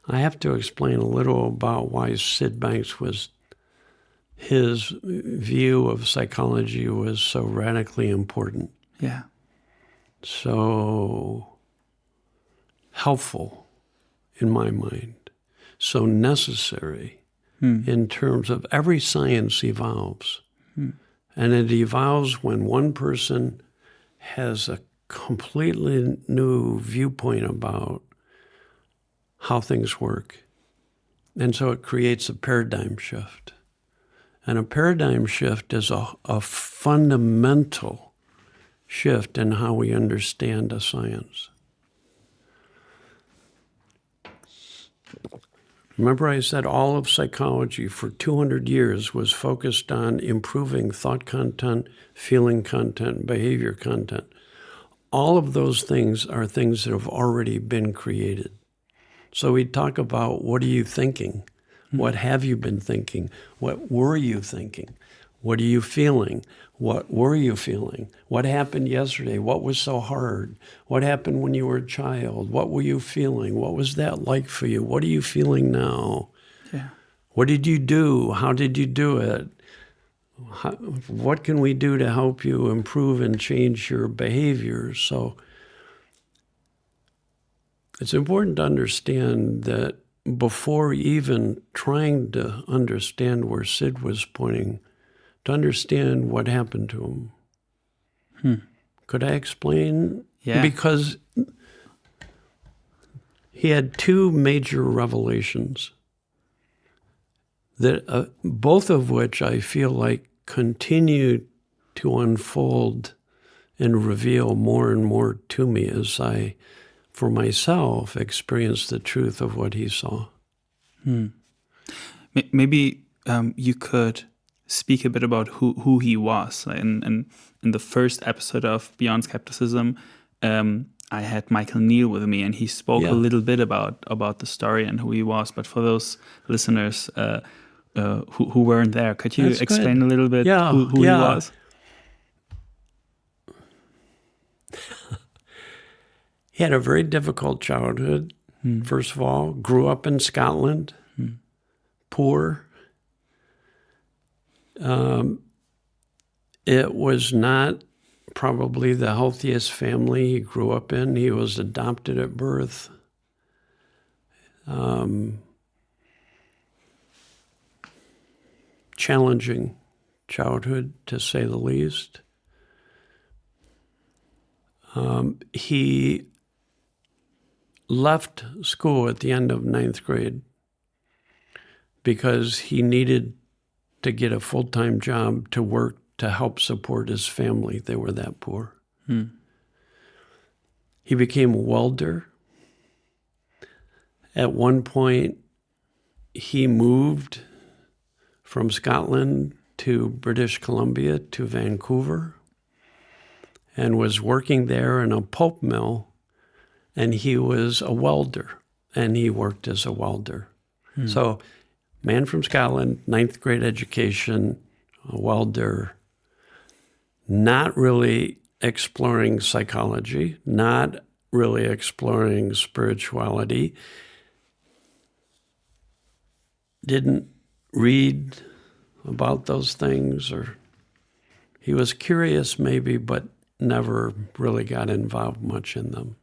I have to explain a little about why Sid Banks was, his view of psychology was so radically important. Yeah. So helpful in my mind, so necessary in terms of every science evolves. And it evolves when one person has a completely new viewpoint about how things work. And so it creates a paradigm shift. And a paradigm shift is a fundamental shift in how we understand a science. Remember I said all of psychology for 200 years was focused on improving thought content, feeling content, behavior content. All of those things are things that have already been created. So we talk about, what are you thinking? What have you been thinking? What were you thinking? What are you feeling? What were you feeling? What happened yesterday? What was so hard? What happened when you were a child? What were you feeling? What was that like for you? What are you feeling now? Yeah. What did you do? How did you do it? What can we do to help you improve and change your behavior? So it's important to understand that before even trying to understand where Sid was pointing, to understand what happened to him. Could I explain? Yeah. Because he had two major revelations that both of which I feel like continue to unfold and reveal more and more to me as I, for myself, experience the truth of what he saw. Maybe you could speak a bit about who he was. In the first episode of Beyond Skepticism, I had Michael Neal with me, and he spoke a little bit about the story and who he was. But for those listeners who weren't there, could you explain a little bit who he was? He had a very difficult childhood. First of all, grew up in Scotland, poor. It was not probably the healthiest family he grew up in. He was adopted at birth. Challenging childhood, to say the least. He left school at the end of 9th grade because he needed to get a full-time job to work to help support his family. They were that poor. He became a welder. At one point, he moved from Scotland to British Columbia, to Vancouver, and was working there in a pulp mill. And he was a welder, and he worked as a welder. So, man from Scotland, 9th grade education, a welder, not really exploring psychology, not really exploring spirituality, didn't read about those things, or he was curious maybe, but never really got involved much in them.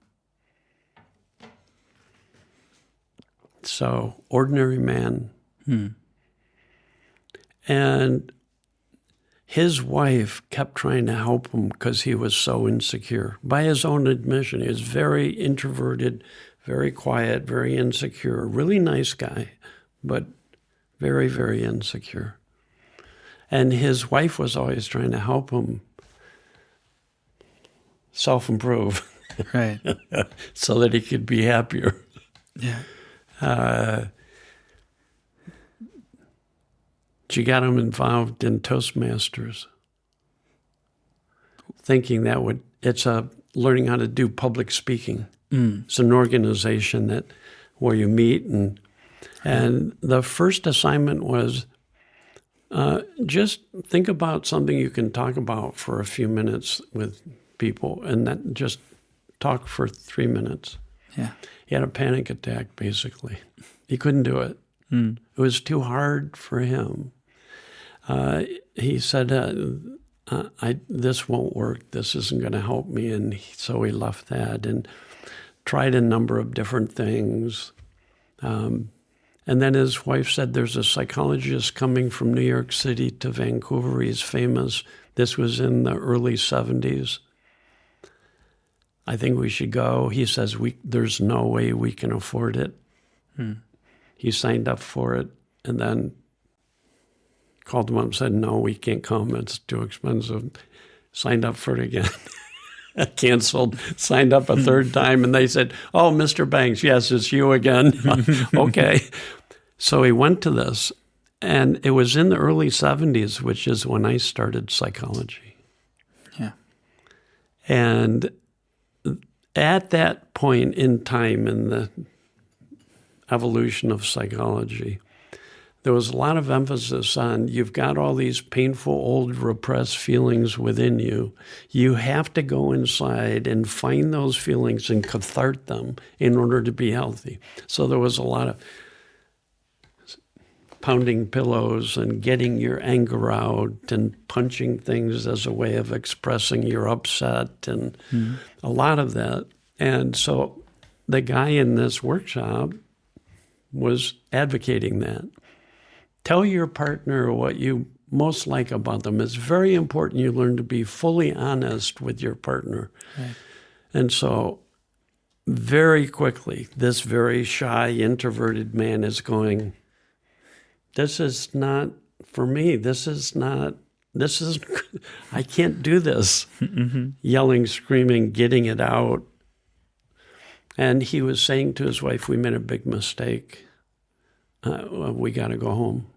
So, ordinary man. And his wife kept trying to help him because he was so insecure. By his own admission, he was very introverted, very quiet, very insecure, really nice guy, but very, very insecure. And his wife was always trying to help him self-improve. Right. So that he could be happier. Yeah. She got him involved in Toastmasters, thinking that it's learning how to do public speaking. It's an organization where you meet, and the first assignment was just think about something you can talk about for a few minutes with people, and then just talk for 3 minutes. Yeah. He had a panic attack, basically. He couldn't do it. It was too hard for him. He said, this won't work. This isn't going to help me. And so he left that and tried a number of different things. And then his wife said, there's a psychologist coming from New York City to Vancouver. He's famous. This was in the early 70s. I think we should go. He says, there's no way we can afford it. He signed up for it and then called them up and said, no, we can't come. It's too expensive. Signed up for it again. Canceled. Signed up a third time. And they said, oh, Mr. Banks, yes, it's you again. Okay. So he went to this. And it was in the early 70s, which is when I started psychology. Yeah. And at that point in time in the evolution of psychology, there was a lot of emphasis on you've got all these painful, old, repressed feelings within you. You have to go inside and find those feelings and cathartic them in order to be healthy. So there was a lot of pounding pillows and getting your anger out and punching things as a way of expressing your upset and a lot of that. And so the guy in this workshop was advocating that. Tell your partner what you most like about them. It's very important you learn to be fully honest with your partner. Right. And so very quickly, this very shy, introverted man is going, this is not for me. I can't do this. Yelling, screaming, getting it out. And he was saying to his wife, we made a big mistake. We got to go home.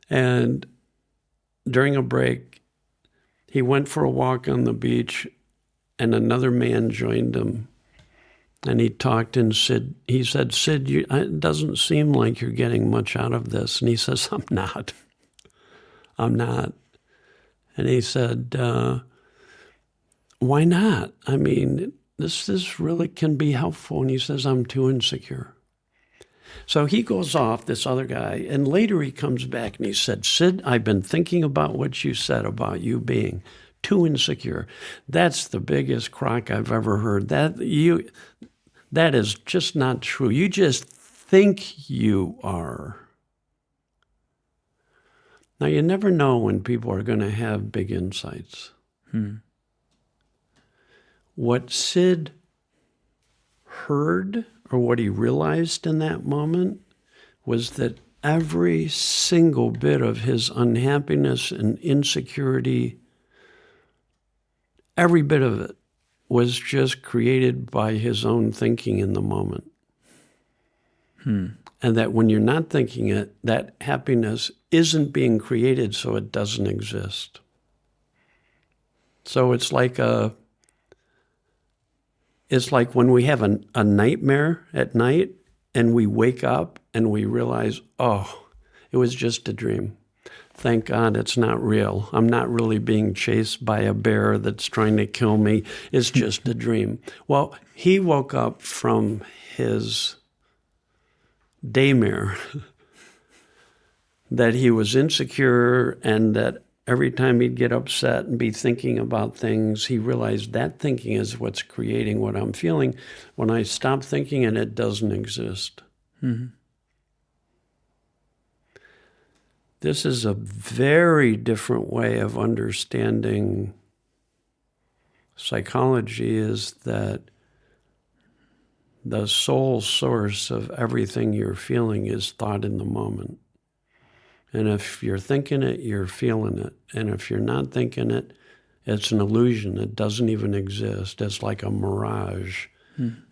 And during a break, he went for a walk on the beach, and another man joined him. And he talked and he said, Sid, it doesn't seem like you're getting much out of this. And he says, I'm not. And he said, why not? I mean, this really can be helpful. And he says, I'm too insecure. So he goes off, this other guy, and later he comes back and he said, Sid, I've been thinking about what you said about you being too insecure. That's the biggest crock I've ever heard. That is just not true. You just think you are. Now, you never know when people are going to have big insights. What Sid heard or what he realized in that moment was that every single bit of his unhappiness and insecurity, every bit of it, was just created by his own thinking in the moment. And that when you're not thinking it, that happiness isn't being created, so it doesn't exist. So it's like when we have a nightmare at night and we wake up and we realize, oh, it was just a dream. Thank God it's not real. I'm not really being chased by a bear that's trying to kill me. It's just a dream. Well, he woke up from his daymare that he was insecure and that every time he'd get upset and be thinking about things, he realized that thinking is what's creating what I'm feeling. When I stop thinking it doesn't exist. This is a very different way of understanding psychology, is that the sole source of everything you're feeling is thought in the moment. And if you're thinking it, you're feeling it. And if you're not thinking it, it's an illusion. It doesn't even exist. It's like a mirage.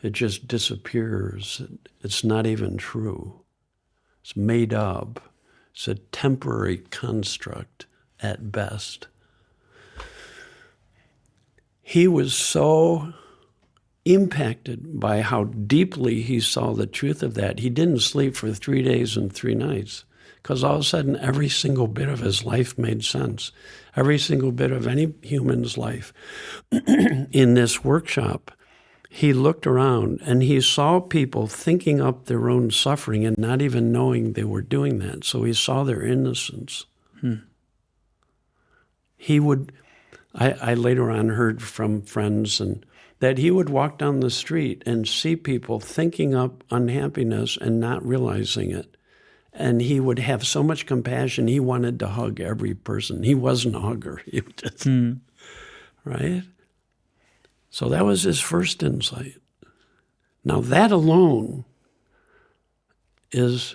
It just disappears. It's not even true. It's made up. It's a temporary construct at best. He was so impacted by how deeply he saw the truth of that. He didn't sleep for 3 days and 3 nights. Because all of a sudden, every single bit of his life made sense. Every single bit of any human's life. In this workshop, he looked around and he saw people thinking up their own suffering and not even knowing they were doing that. So he saw their innocence. I later on heard from friends that he would walk down the street and see people thinking up unhappiness and not realizing it. And he would have so much compassion, he wanted to hug every person. He wasn't a hugger. He just, right? So that was his first insight. Now that alone is,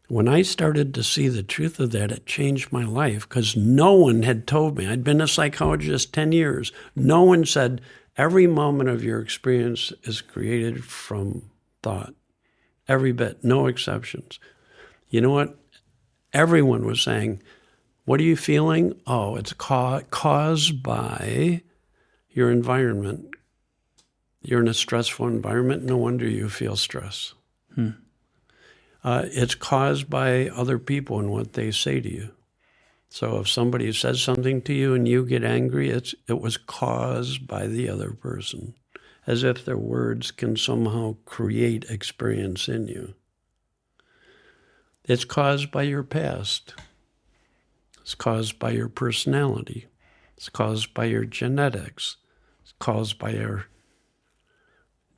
when I started to see the truth of that, it changed my life, because no one had told me. I'd been a psychologist 10 years. No one said, every moment of your experience is created from thought. Every bit, no exceptions. You know what? Everyone was saying, what are you feeling? Oh, it's caused by your environment. You're in a stressful environment. No wonder you feel stress. It's caused by other people and what they say to you. So if somebody says something to you and you get angry, it was caused by the other person, as if their words can somehow create experience in you. It's caused by your past. It's caused by your personality. It's caused by your genetics. It's caused by your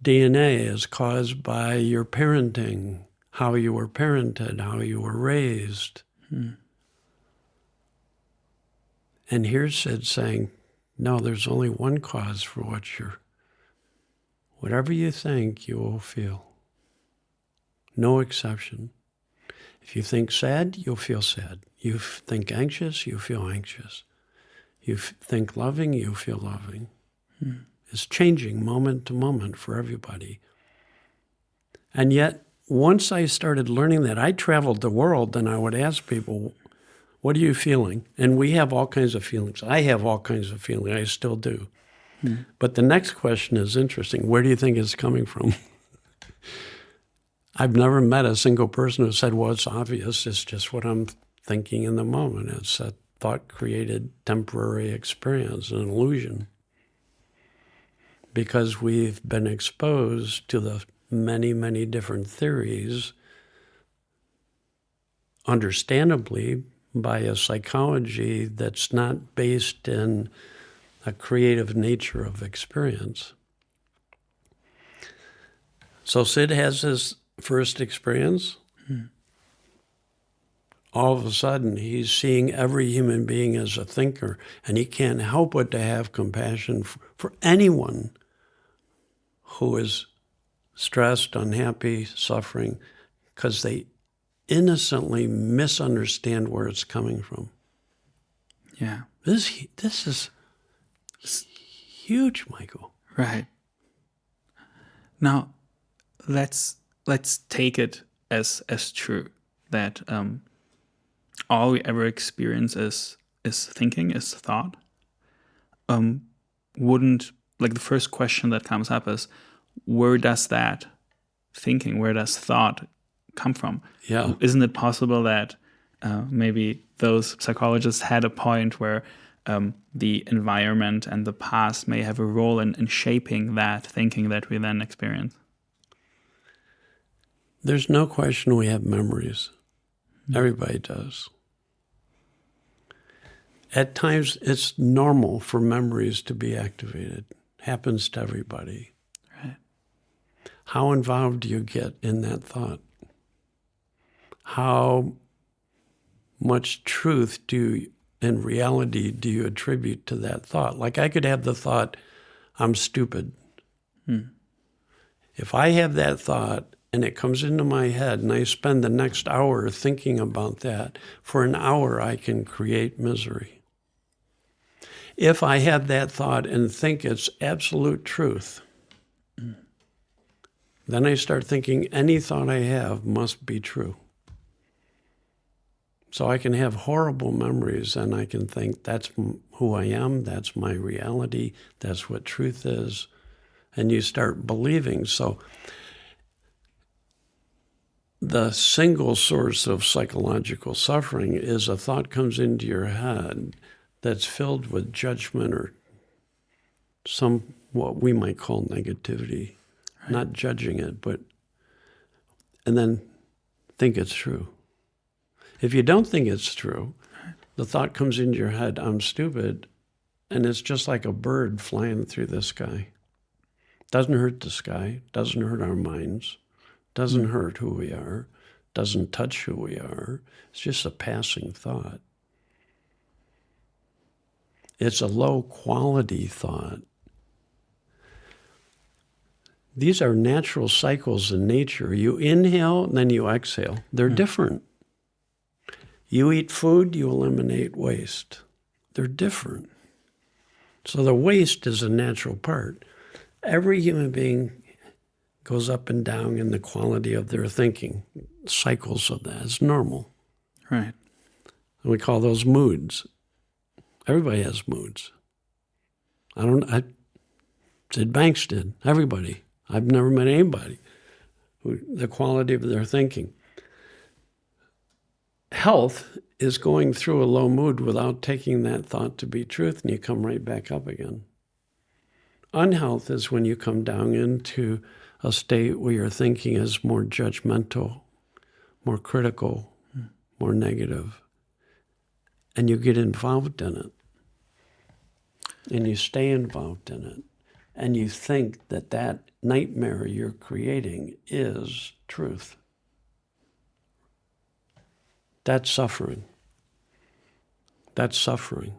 DNA. It's caused by your parenting, how you were parented, how you were raised. And here's Sid saying, no, there's only one cause for whatever you think, you will feel. No exception. If you think sad, you'll feel sad. You think anxious, you feel anxious. You think loving, you feel loving. It's changing moment to moment for everybody. And yet, once I started learning that, I traveled the world and I would ask people, what are you feeling? And we have all kinds of feelings. I have all kinds of feelings. I still do. But the next question is interesting. Where do you think it's coming from? I've never met a single person who said, well, it's obvious. It's just what I'm thinking in the moment. It's a thought-created temporary experience, an illusion. Because we've been exposed to the many, many different theories, understandably, by a psychology that's not based in a creative nature of experience. So Sid has his first experience. All of a sudden, he's seeing every human being as a thinker, and he can't help but to have compassion for anyone who is stressed, unhappy, suffering, because they innocently misunderstand where it's coming from. Yeah. This is huge, Michael. Right. Now, let's take it as true that all we ever experience is thinking, is thought. Wouldn't, like, the first question that comes up is, where does that thinking, where does thought come from? Yeah. Isn't it possible that maybe those psychologists had a point where the environment and the past may have a role in shaping that thinking that we then experience? There's no question we have memories. Everybody does. At times, it's normal for memories to be activated. Happens to everybody. Right. How involved do you get in that thought? How much truth and reality do you attribute to that thought? Like, I could have the thought, I'm stupid. If I have that thought and it comes into my head and I spend the next hour thinking about that, for an hour I can create misery. If I have that thought and think it's absolute truth, then I start thinking any thought I have must be true. So I can have horrible memories and I can think that's who I am, that's my reality, that's what truth is. And you start believing. So the single source of psychological suffering is a thought comes into your head that's filled with judgment or some what we might call negativity, not judging it, and then think it's true. If you don't think it's true, the thought comes into your head, I'm stupid, and it's just like a bird flying through the sky. Doesn't hurt the sky, doesn't hurt our minds, doesn't hurt who we are, doesn't touch who we are. It's just a passing thought. It's a low-quality thought. These are natural cycles in nature. You inhale, and then you exhale. They're different. You eat food, you eliminate waste. They're different. So the waste is a natural part. Every human being goes up and down in the quality of their thinking. Cycles of that. It's normal. Right. And we call those moods. Everybody has moods. Sid Banks did. Everybody. I've never met anybody who the quality of their thinking. Health is going through a low mood without taking that thought to be truth, and you come right back up again. Unhealth is when you come down into a state where your thinking is more judgmental, more critical, more negative, and you get involved in it. And you stay involved in it. And you think that that nightmare you're creating is truth. That's suffering. That's suffering.